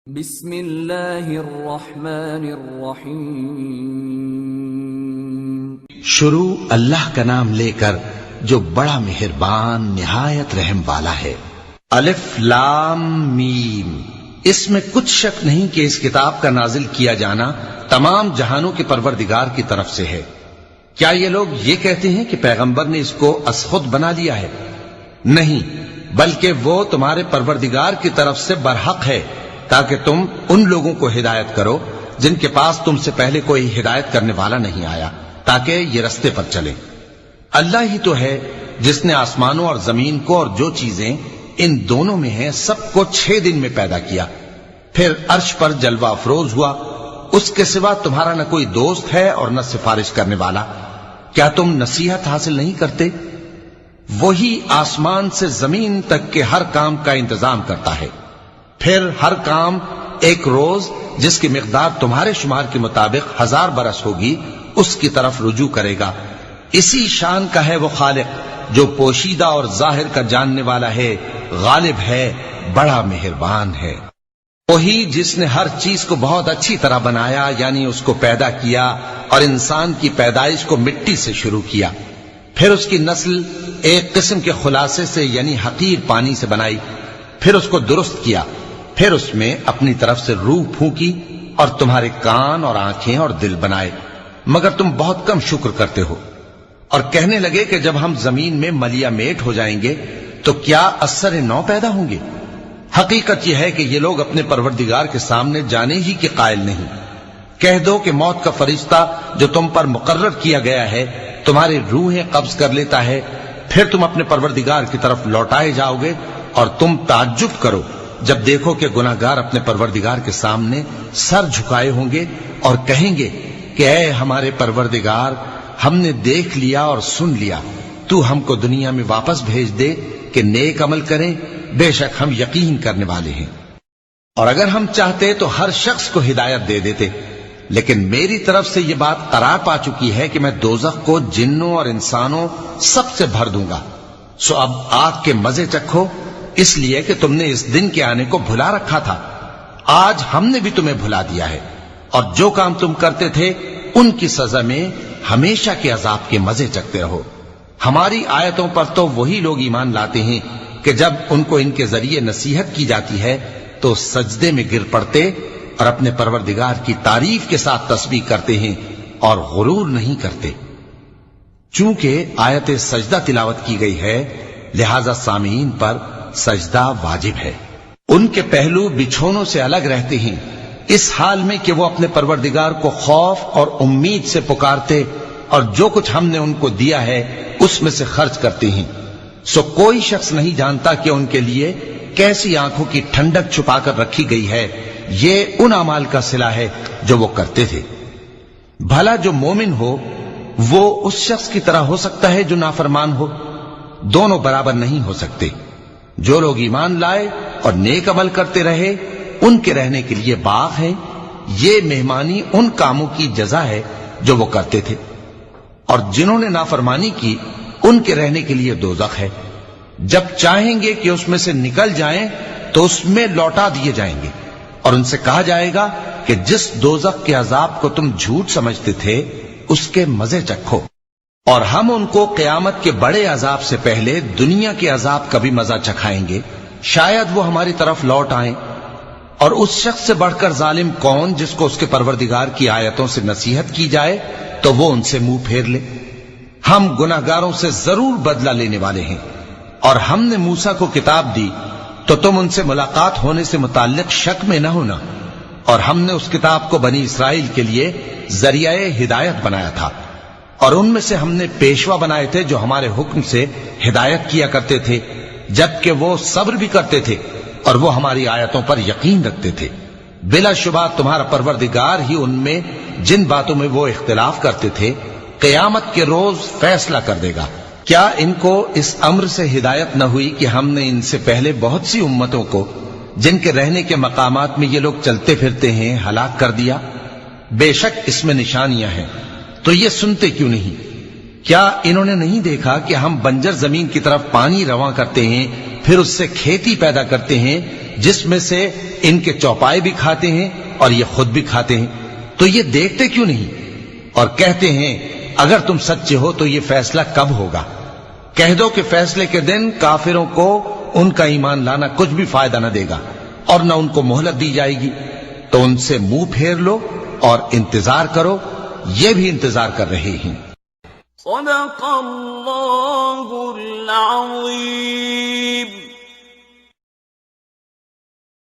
بسم اللہ الرحمن الرحیم۔ شروع اللہ کا نام لے کر جو بڑا مہربان نہایت رحم والا ہے۔ الف لام میم۔ اس میں کچھ شک نہیں کہ اس کتاب کا نازل کیا جانا تمام جہانوں کے پروردگار کی طرف سے ہے۔ کیا یہ لوگ یہ کہتے ہیں کہ پیغمبر نے اس کو از خود بنا لیا ہے؟ نہیں، بلکہ وہ تمہارے پروردگار کی طرف سے برحق ہے، تاکہ تم ان لوگوں کو ہدایت کرو جن کے پاس تم سے پہلے کوئی ہدایت کرنے والا نہیں آیا، تاکہ یہ رستے پر چلے۔ اللہ ہی تو ہے جس نے آسمانوں اور زمین کو اور جو چیزیں ان دونوں میں ہیں سب کو 6 دن میں پیدا کیا، پھر عرش پر جلوہ افروز ہوا۔ اس کے سوا تمہارا نہ کوئی دوست ہے اور نہ سفارش کرنے والا۔ کیا تم نصیحت حاصل نہیں کرتے؟ وہی آسمان سے زمین تک کے ہر کام کا انتظام کرتا ہے، پھر ہر کام ایک روز جس کی مقدار تمہارے شمار کے مطابق 1000 برس ہوگی اس کی طرف رجوع کرے گا۔ اسی شان کا ہے وہ خالق جو پوشیدہ اور ظاہر کا جاننے والا ہے، غالب ہے، بڑا مہربان ہے۔ وہی جس نے ہر چیز کو بہت اچھی طرح بنایا، یعنی اس کو پیدا کیا اور انسان کی پیدائش کو مٹی سے شروع کیا، پھر اس کی نسل ایک قسم کے خلاصے سے یعنی حقیر پانی سے بنائی، پھر اس کو درست کیا، پھر اس میں اپنی طرف سے روح پھونکی اور تمہارے کان اور آنکھیں اور دل بنائے، مگر تم بہت کم شکر کرتے ہو۔ اور کہنے لگے کہ جب ہم زمین میں ملیا میٹ ہو جائیں گے تو کیا اثر نو پیدا ہوں گے؟ حقیقت یہ ہے کہ یہ لوگ اپنے پروردگار کے سامنے جانے ہی کے قائل نہیں۔ کہہ دو کہ موت کا فرشتہ جو تم پر مقرر کیا گیا ہے تمہاری روحیں قبض کر لیتا ہے، پھر تم اپنے پروردگار کی طرف لوٹائے جاؤ گے، اور تم تعجب کرو جب دیکھو کہ گناہگار اپنے پروردگار کے سامنے سر جھکائے ہوں گے اور کہیں گے کہ اے ہمارے پروردگار، ہم نے دیکھ لیا اور سن لیا، تو ہم کو دنیا میں واپس بھیج دے کہ نیک عمل کریں، بے شک ہم یقین کرنے والے ہیں۔ اور اگر ہم چاہتے تو ہر شخص کو ہدایت دے دیتے، لیکن میری طرف سے یہ بات قرار پا چکی ہے کہ میں دوزخ کو جنوں اور انسانوں سب سے بھر دوں گا، سو اب آگ کے مزے چکھو، اس لیے کہ تم نے اس دن کے آنے کو بھلا رکھا تھا۔ آج ہم نے بھی تمہیں بھلا دیا ہے، اور جو کام تم کرتے تھے ان کی سزا میں ہمیشہ کے عذاب کے مزے چکتے رہو۔ ہماری آیتوں پر تو وہی لوگ ایمان لاتے ہیں کہ جب ان کو ان کے ذریعے نصیحت کی جاتی ہے تو سجدے میں گر پڑتے اور اپنے پروردگار کی تعریف کے ساتھ تسبیح کرتے ہیں اور غرور نہیں کرتے۔ چونکہ آیت سجدہ تلاوت کی گئی ہے لہذا سامعین پر سجدہ واجب ہے۔ ان کے پہلو بچھونوں سے الگ رہتے ہیں، اس حال میں کہ وہ اپنے پروردگار کو خوف اور امید سے پکارتے اور جو کچھ ہم نے ان کو دیا ہے اس میں سے خرچ کرتے ہیں۔ سو کوئی شخص نہیں جانتا کہ ان کے لیے کیسی آنکھوں کی ٹھنڈک چھپا کر رکھی گئی ہے، یہ ان اعمال کا صلہ ہے جو وہ کرتے تھے۔ بھلا جو مومن ہو وہ اس شخص کی طرح ہو سکتا ہے جو نافرمان ہو؟ دونوں برابر نہیں ہو سکتے۔ جو لوگ ایمان لائے اور نیک عمل کرتے رہے ان کے رہنے کے لیے باغ ہے، یہ مہمانی ان کاموں کی جزا ہے جو وہ کرتے تھے، اور جنہوں نے نافرمانی کی ان کے رہنے کے لیے دوزخ ہے۔ جب چاہیں گے کہ اس میں سے نکل جائیں تو اس میں لوٹا دیے جائیں گے، اور ان سے کہا جائے گا کہ جس دوزخ کے عذاب کو تم جھوٹ سمجھتے تھے اس کے مزے چکھو، اور ہم ان کو قیامت کے بڑے عذاب سے پہلے دنیا کے عذاب کا بھی مزہ چکھائیں گے، شاید وہ ہماری طرف لوٹ آئیں۔ اور اس شخص سے بڑھ کر ظالم کون جس کو اس کے پروردگار کی آیتوں سے نصیحت کی جائے تو وہ ان سے منہ پھیر لے۔ ہم گناہگاروں سے ضرور بدلہ لینے والے ہیں، اور ہم نے موسیٰ کو کتاب دی تو تم ان سے ملاقات ہونے سے متعلق شک میں نہ ہونا، اور ہم نے اس کتاب کو بنی اسرائیل کے لیے ذریعہ ہدایت بنایا تھا، اور ان میں سے ہم نے پیشوا بنائے تھے جو ہمارے حکم سے ہدایت کیا کرتے تھے، جبکہ وہ صبر بھی کرتے تھے اور وہ ہماری آیتوں پر یقین رکھتے تھے۔ بلا شبہ تمہارا پروردگار ہی ان میں جن باتوں میں وہ اختلاف کرتے تھے قیامت کے روز فیصلہ کر دے گا۔ کیا ان کو اس امر سے ہدایت نہ ہوئی کہ ہم نے ان سے پہلے بہت سی امتوں کو جن کے رہنے کے مقامات میں یہ لوگ چلتے پھرتے ہیں ہلاک کر دیا؟ بے شک اس میں نشانیاں ہیں، تو یہ سنتے کیوں نہیں؟ کیا انہوں نے نہیں دیکھا کہ ہم بنجر زمین کی طرف پانی رواں کرتے ہیں پھر اس سے کھیتی پیدا کرتے ہیں جس میں سے ان کے چوپائے بھی کھاتے ہیں اور یہ خود بھی کھاتے ہیں، تو یہ دیکھتے کیوں نہیں؟ اور کہتے ہیں اگر تم سچے ہو تو یہ فیصلہ کب ہوگا؟ کہہ دو کہ فیصلے کے دن کافروں کو ان کا ایمان لانا کچھ بھی فائدہ نہ دے گا اور نہ ان کو مہلت دی جائے گی، تو ان سے منہ پھیر لو اور انتظار کرو، یہ بھی انتظار کر رہے ہیں۔ صدق اللہ العظیم۔